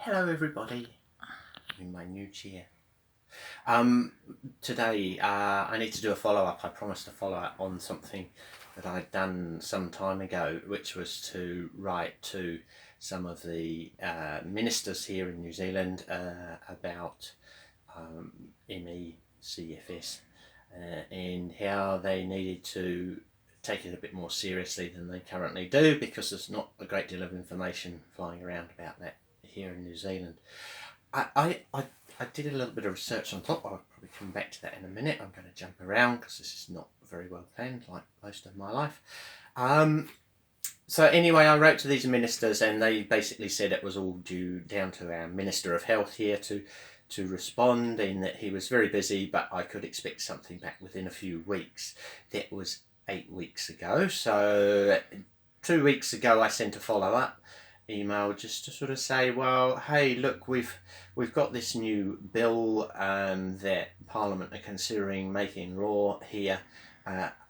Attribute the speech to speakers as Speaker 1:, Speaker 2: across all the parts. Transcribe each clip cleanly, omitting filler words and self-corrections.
Speaker 1: Hello everybody, in my new chair. Today I need to do a follow-up. I promised to follow up on something that I'd done some time ago, which was to write to some of the ministers here in New Zealand about M.E CFS and how they needed to take it a bit more seriously than they currently do, because there's not a great deal of information flying around about that here in New Zealand. I did a little bit of research on top. I'll probably come back to that in a minute. I'm going to jump around because this is not very well planned, like most of my life. So anyway, I wrote to these ministers, and they basically said it was all down to our Minister of Health here to respond, in that he was very busy, but I could expect something back within a few weeks. That was 8 weeks ago. So 2 weeks ago, I sent a follow-up email just to sort of say, well, hey, look, we've got this new bill that Parliament are considering making law here,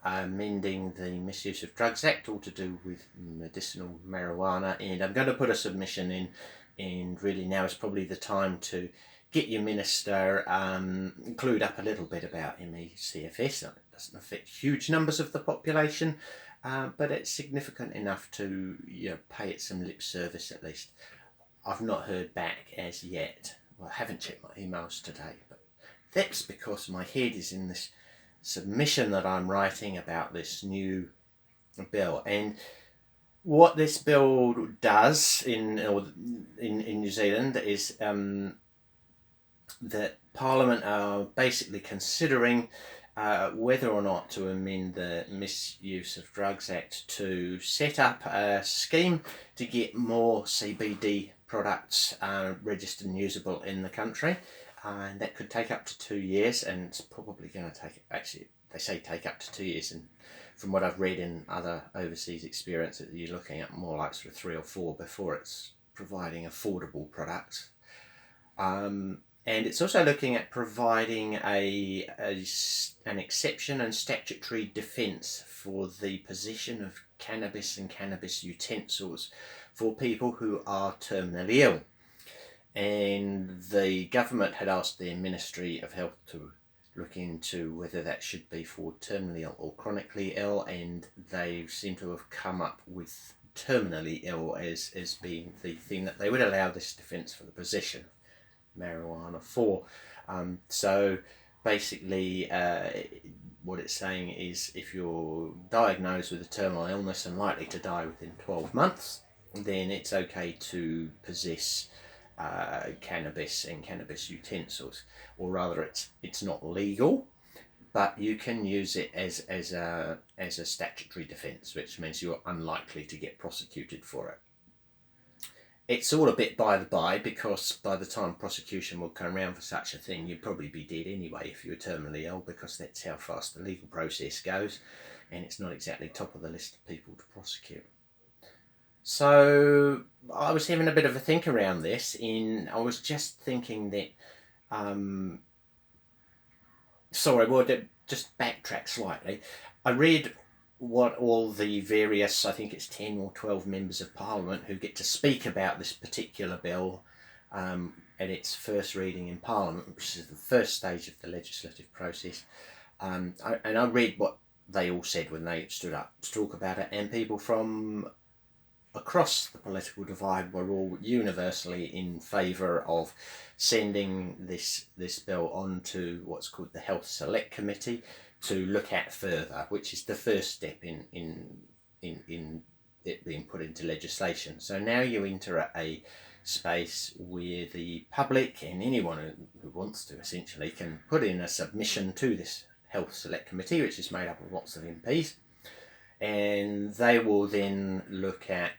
Speaker 1: amending the Misuse of Drugs Act, all to do with medicinal marijuana, and I'm going to put a submission in, and really now is probably the time to get your minister clued up a little bit about M.E CFS. It doesn't affect huge numbers of the population, but it's significant enough to pay it some lip service at least. I've not heard back as yet. Well, I haven't checked my emails today, but that's because my head is in this submission that I'm writing about this new bill. And what this bill does in New Zealand is that Parliament are basically considering whether or not to amend the Misuse of Drugs Act to set up a scheme to get more CBD products registered and usable in the country. And that could take up to 2 years, and it's probably going to take, actually, they say take up to 2 years, and from what I've read in other overseas experience, you're looking at more like sort of 3 or 4 before it's providing affordable products. And it's also looking at providing an exception and statutory defence for the possession of cannabis and cannabis utensils for people who are terminally ill. And the government had asked their Ministry of Health to look into whether that should be for terminally ill or chronically ill, and they seem to have come up with terminally ill as being the thing that they would allow this defence for the possession marijuana for. So basically what it's saying is, if you're diagnosed with a terminal illness and likely to die within 12 months, then it's okay to possess cannabis and cannabis utensils, or rather it's not legal, but you can use it as a statutory defence, which means you're unlikely to get prosecuted for it. It's all a bit by the by, because by the time prosecution will come around for such a thing, you'd probably be dead anyway if you were terminally ill, because that's how fast the legal process goes, and it's not exactly top of the list of people to prosecute. So I was having a bit of a think around this, I was just thinking that, just backtrack slightly. I read what all the various, I think it's 10 or 12 members of Parliament who get to speak about this particular bill at its first reading in Parliament, which is the first stage of the legislative process. And I read what they all said when they stood up to talk about it, and people from across the political divide were all universally in favour of sending this bill on to what's called the Health Select Committee to look at further, which is the first step in it being put into legislation. So now you enter a space where the public and anyone who wants to essentially can put in a submission to this Health Select Committee, which is made up of lots of MPs, and they will then look at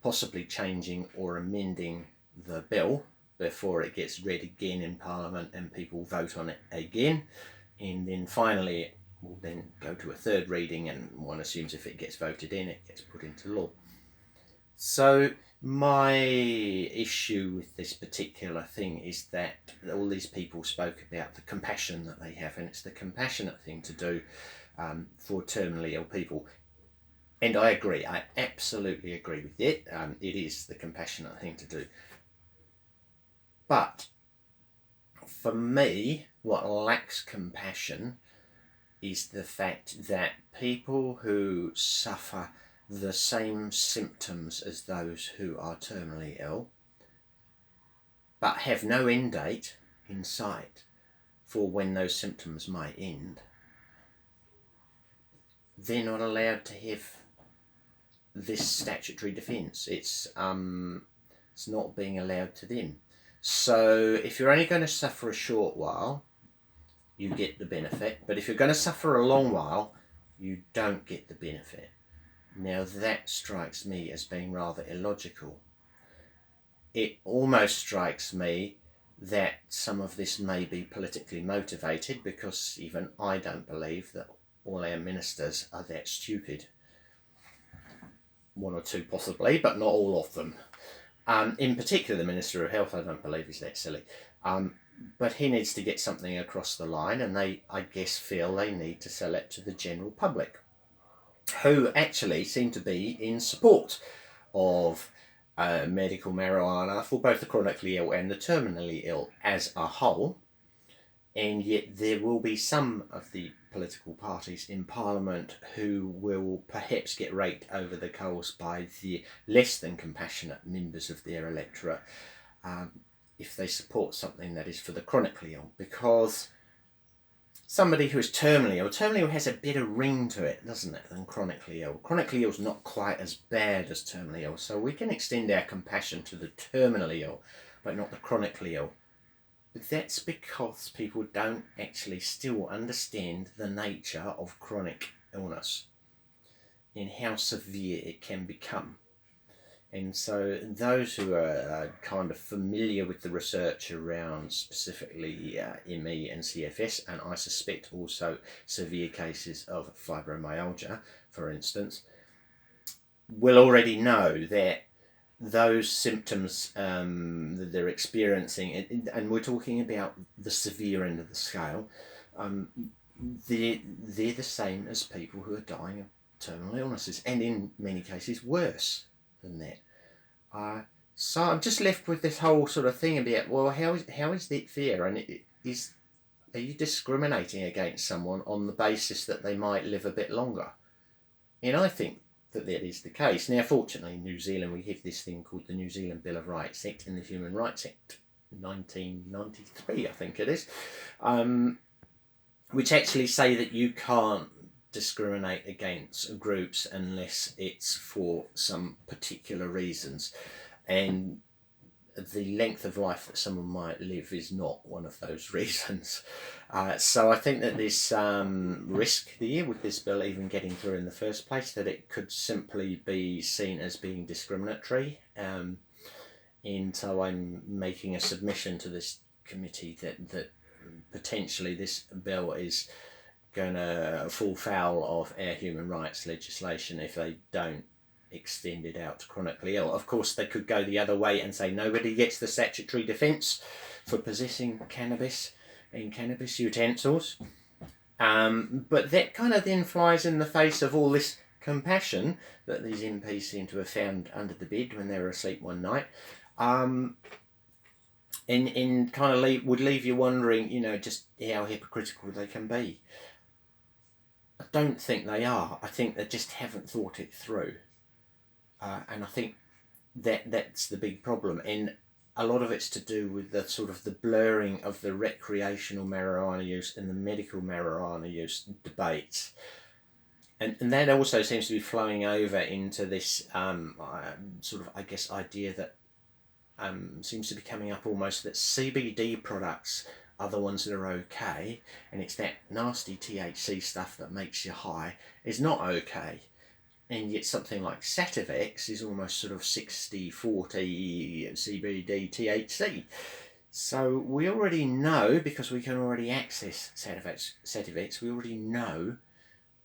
Speaker 1: possibly changing or amending the bill before it gets read again in Parliament and people vote on it again. And then finally it will then go to a third reading, and one assumes if it gets voted in, it gets put into law. So my issue with this particular thing is that all these people spoke about the compassion that they have, and it's the compassionate thing to do for terminally ill people. And I agree, I absolutely agree with it. It is the compassionate thing to do. But for me, what lacks compassion is the fact that people who suffer the same symptoms as those who are terminally ill, but have no end date in sight for when those symptoms might end, they're not allowed to have this statutory defence. It's not being allowed to them. So if you're only going to suffer a short while, you get the benefit. But if you're going to suffer a long while, you don't get the benefit. Now that strikes me as being rather illogical. It almost strikes me that some of this may be politically motivated, because even I don't believe that all our ministers are that stupid. One or two possibly, but not all of them. In particular, the Minister of Health, I don't believe is that silly. But he needs to get something across the line, and they, I guess, feel they need to sell it to the general public, who actually seem to be in support of medical marijuana for both the chronically ill and the terminally ill as a whole. And yet there will be some of the political parties in Parliament who will perhaps get raked over the coals by the less than compassionate members of their electorate if they support something that is for the chronically ill, because somebody who is terminally ill has a better ring to it, doesn't it, than chronically ill. Chronically ill is not quite as bad as terminally ill, so we can extend our compassion to the terminally ill, but not the chronically ill. But that's because people don't actually still understand the nature of chronic illness and how severe it can become. And so those who are kind of familiar with the research around specifically ME and CFS, and I suspect also severe cases of fibromyalgia, for instance, will already know that those symptoms that they're experiencing, and we're talking about the severe end of the scale, they're the same as people who are dying of terminal illnesses, and in many cases worse than that. So I'm just left with this whole sort of thing about, well, how is that fair? And are you discriminating against someone on the basis that they might live a bit longer? And I think that is the case. Now, fortunately, in New Zealand, we have this thing called the New Zealand Bill of Rights Act and the Human Rights Act, 1993, I think it is, which actually say that you can't discriminate against groups unless it's for some particular reasons. And the length of life that someone might live is not one of those reasons. So I think that there's risk there with this bill even getting through in the first place, that it could simply be seen as being discriminatory. And so I'm making a submission to this committee that potentially this bill is going to fall foul of our human rights legislation if they don't extend it out to chronically ill. Of course, they could go the other way and say nobody gets the statutory defence for possessing cannabis and cannabis utensils. But that kind of then flies in the face of all this compassion that these MPs seem to have found under the bed when they were asleep one night. And kind of would leave you wondering, just how hypocritical they can be. I don't think they are. I think they just haven't thought it through. And I think that's the big problem. And a lot of it's to do with the sort of the blurring of the recreational marijuana use and the medical marijuana use debates. And that also seems to be flowing over into this sort of, I guess, idea that seems to be coming up almost, that CBD products are the ones that are okay, and it's that nasty THC stuff that makes you high is not okay. And yet something like Sativex is almost sort of 60-40 CBD THC. So we already know, because we can already access Sativex, we already know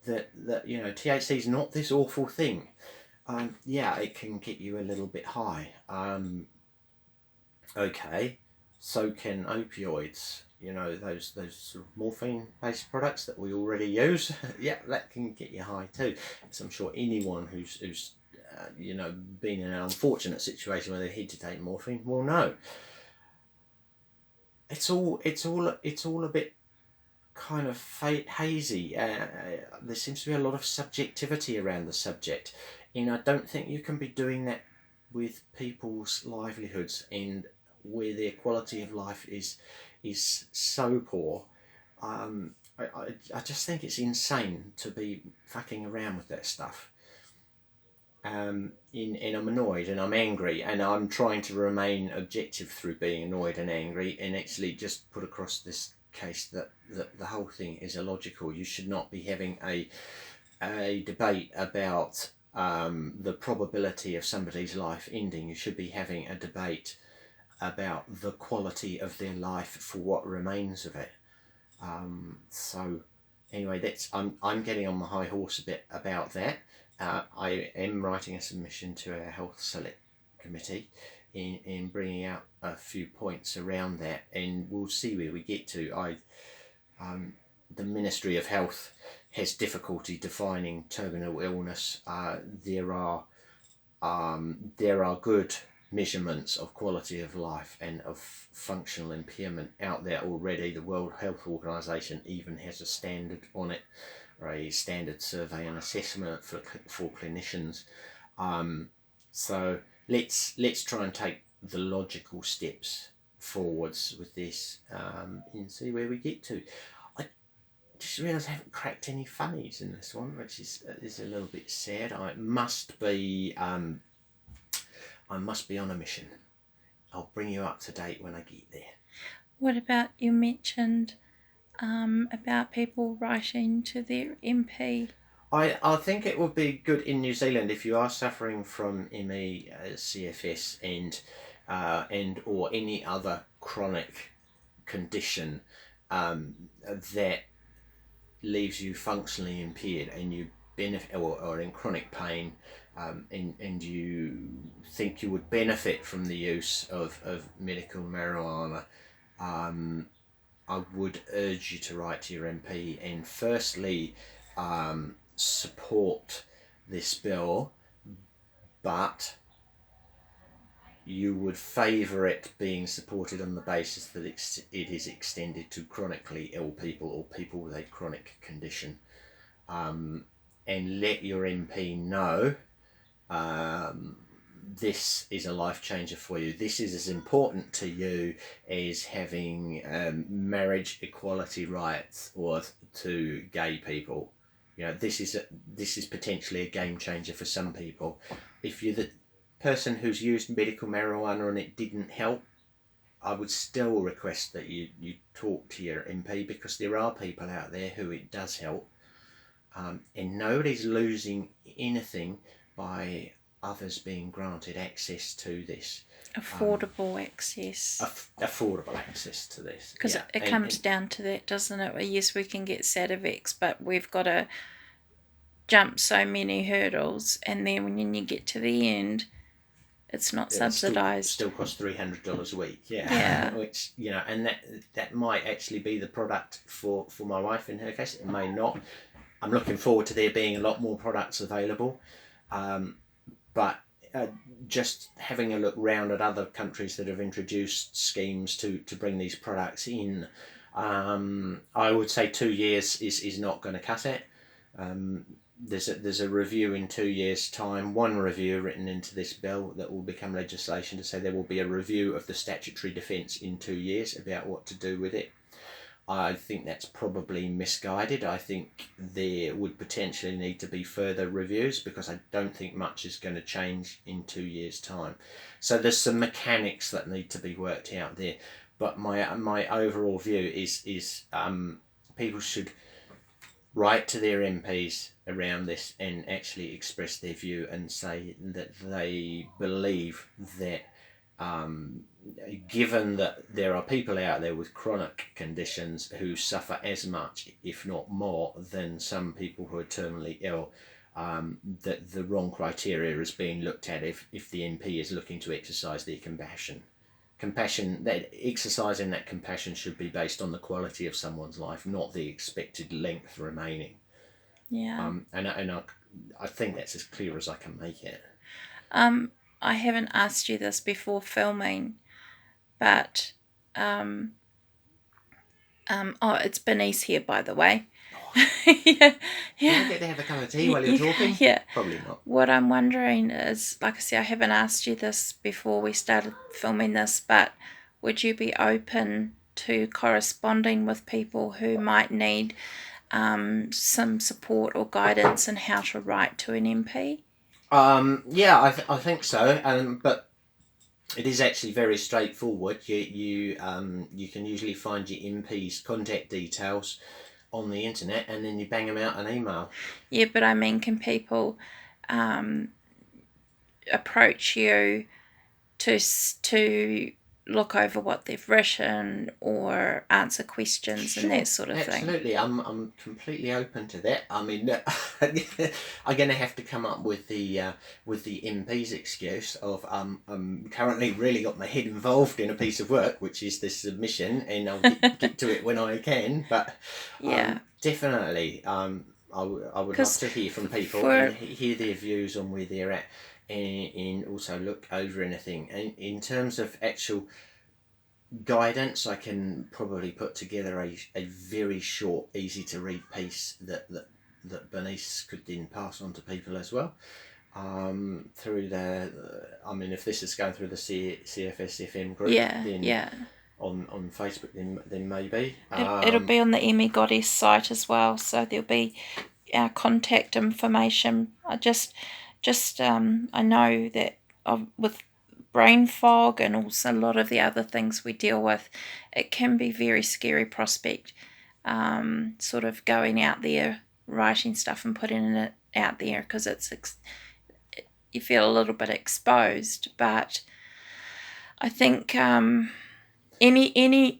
Speaker 1: that THC is not this awful thing. Yeah, it can get you a little bit high. Okay, so can opioids. Those sort of morphine-based products that we already use. Yeah, that can get you high too. So I'm sure anyone who's been in an unfortunate situation where they had to take morphine will know. it's all a bit kind of hazy. There seems to be a lot of subjectivity around the subject, and I don't think you can be doing that with people's livelihoods and where their quality of life is so poor. I just think it's insane to be fucking around with that stuff. And I'm annoyed and I'm angry and I'm trying to remain objective through being annoyed and angry and actually just put across this case that the whole thing is illogical. You should not be having a debate about the probability of somebody's life ending. You should be having a debate about the quality of their life for what remains of it. So anyway, I'm getting on my high horse a bit about that. I am writing a submission to our health select committee in bringing out a few points around that, and we'll see where we get to. The Ministry of Health has difficulty defining terminal illness. There are good measurements of quality of life and of functional impairment out there already. The World Health Organization even has a standard on it, or a standard survey and assessment for clinicians. So let's try and take the logical steps forwards with this, and see where we get to. I just realised I haven't cracked any funnies in this one, which is a little bit sad. I must be on a mission. I'll bring you up to date when I get there.
Speaker 2: What about, you mentioned about people writing to their MP?
Speaker 1: I think it would be good in New Zealand if you are suffering from ME, CFS, and or any other chronic condition that leaves you functionally impaired and you benefit, or in chronic pain, and you think you would benefit from the use of medical marijuana. I would urge you to write to your MP and firstly support this bill, but you would favour it being supported on the basis that it is extended to chronically ill people or people with a chronic condition. And let your MP know this is a life changer for you. This is as important to you as having marriage equality rights or to gay people. This is potentially a game changer for some people. If you're the person who's used medical marijuana and it didn't help, I would still request that you talk to your MP, because there are people out there who it does help, and nobody's losing anything by others being granted access to this.
Speaker 2: Affordable access.
Speaker 1: Affordable access to this.
Speaker 2: Because it comes down to that, doesn't it? Yes, we can get Sativex, but we've got to jump so many hurdles, and then when you get to the end, it's not subsidised.
Speaker 1: Still costs $300 a week.
Speaker 2: Yeah.
Speaker 1: Which, and that might actually be the product for my wife in her case. It may not. I'm looking forward to there being a lot more products available. But just having a look round at other countries that have introduced schemes to bring these products in, I would say 2 years is not going to cut it. There's a review in 2 years' time, one review written into this bill that will become legislation to say there will be a review of the statutory defence in 2 years about what to do with it. I think that's probably misguided. I think there would potentially need to be further reviews, because I don't think much is going to change in 2 years' time. So there's some mechanics that need to be worked out there. But my overall view is people should write to their MPs around this and actually express their view and say that they believe that given that there are people out there with chronic conditions who suffer as much, if not more, than some people who are terminally ill, that the wrong criteria is being looked at if the MP is looking to exercise their compassion. That exercising that compassion should be based on the quality of someone's life, not the expected length remaining.
Speaker 2: Yeah.
Speaker 1: And I think that's as clear as I can make it.
Speaker 2: I haven't asked you this before filming, but It's Bernice here, by the way.
Speaker 1: Oh,
Speaker 2: yeah,
Speaker 1: do I get to have a cup of tea while you're talking?
Speaker 2: Yeah.
Speaker 1: Probably not.
Speaker 2: What I'm wondering is, like I said, I haven't asked you this before we started filming this, but would you be open to corresponding with people who might need some support or guidance in how to write to an MP?
Speaker 1: Yeah, I think so. But it is actually very straightforward. You can usually find your MP's contact details on the internet, and then you bang them out an email.
Speaker 2: Yeah, but I mean, can people approach you to look over what they've written or answer questions
Speaker 1: Sure,
Speaker 2: and that sort of thing?
Speaker 1: absolutely. I'm completely open to that. I mean, I'm going to have to come up with the MP's excuse of I'm currently really got my head involved in a piece of work, which is this submission, and I'll get to it when I can. But
Speaker 2: Yeah.
Speaker 1: definitely, I would love to hear from people and hear their views on where they're at, and also look over anything. And in terms of actual guidance, I can probably put together a very short, easy to read piece that Bernice could then pass on to people as well. Through I mean, if this is going through the CFSFM group, then on Facebook, then maybe.
Speaker 2: It'll be on the M.E Goddess site as well, so there'll be our contact information. I know that with brain fog and also a lot of the other things we deal with, it can be very scary prospect, sort of going out there, writing stuff and putting it out there, because you feel a little bit exposed. But I think every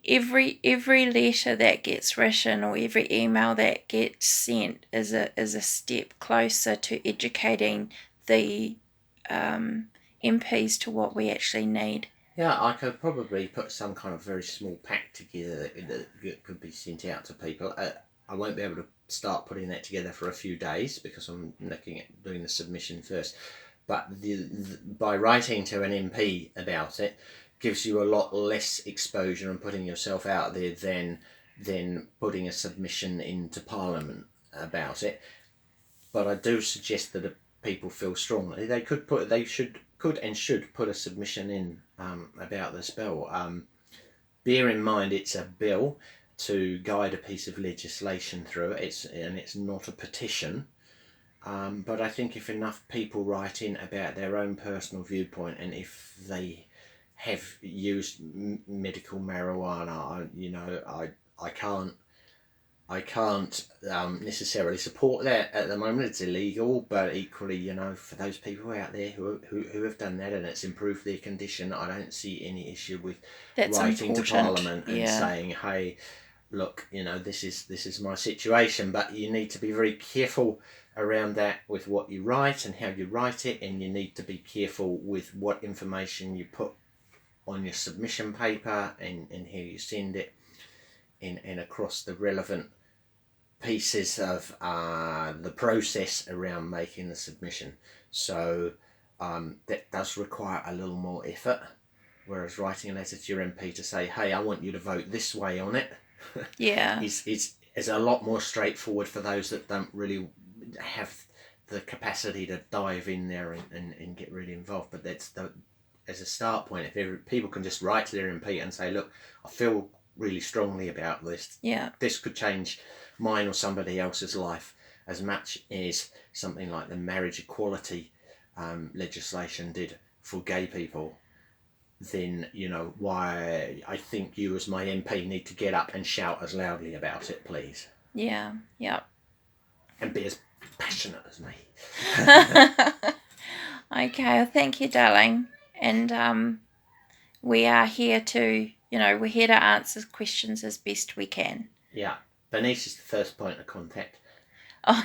Speaker 2: letter that gets written or every email that gets sent is a step closer to educating the MPs to what we actually need.
Speaker 1: Yeah, I could probably put some kind of very small pack together that could be sent out to people. I won't be able to start putting that together for a few days because I'm looking at doing the submission first. But by writing to an MP about it gives you a lot less exposure and putting yourself out there than putting a submission into Parliament about it. But I do suggest that if people feel strongly, they could and should put a submission in about this bill. Bear in mind, it's a bill to guide a piece of legislation through. It's not a petition. But I think if enough people write in about their own personal viewpoint, and if they have used medical marijuana, I can't necessarily support that at the moment. It's illegal, but equally, for those people out there who have done that and it's improved their condition, I don't see any issue with writing to Parliament and saying, "Hey, look, this is my situation," but you need to be very careful around that with what you write and how you write it, and you need to be careful with what information you put on your submission paper and how you send it and across the relevant pieces of the process around making the submission. So that does require a little more effort, whereas writing a letter to your MP to say, "Hey, I want you to vote this way on it," is a lot more straightforward for those that don't really have the capacity to dive in there and get really involved. But that's as a start point. If people can just write to their MP and say, "Look, I feel really strongly about this. This could change mine or somebody else's life as much as something like the marriage equality legislation did for gay people," then why I think you as my MP need to get up and shout as loudly about it, please. And be as passionate as me.
Speaker 2: Okay, thank you, darling. And we are here to we're here to answer questions as best we can.
Speaker 1: Yeah, Bernice is the first point of contact.
Speaker 2: Oh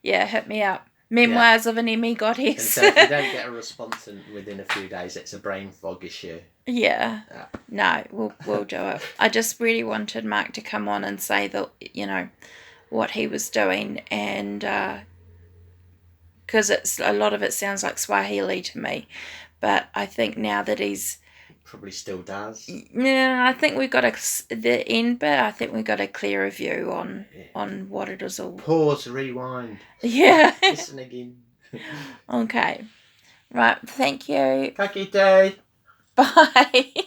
Speaker 2: yeah, hit me up. Memoirs of an M.E Goddess.
Speaker 1: And so if you don't get a response within a few days, it's a brain fog issue.
Speaker 2: No, we'll do it. I just really wanted Mark to come on and say that what he was doing, and because a lot of it sounds like Swahili to me, but I think now that he's
Speaker 1: probably still does.
Speaker 2: Yeah, I think we got the end bit. I think we got a clearer view on what it is all.
Speaker 1: Pause, rewind.
Speaker 2: Yeah.
Speaker 1: Listen again.
Speaker 2: Okay. Right. Thank you.
Speaker 1: Kaki day.
Speaker 2: Bye.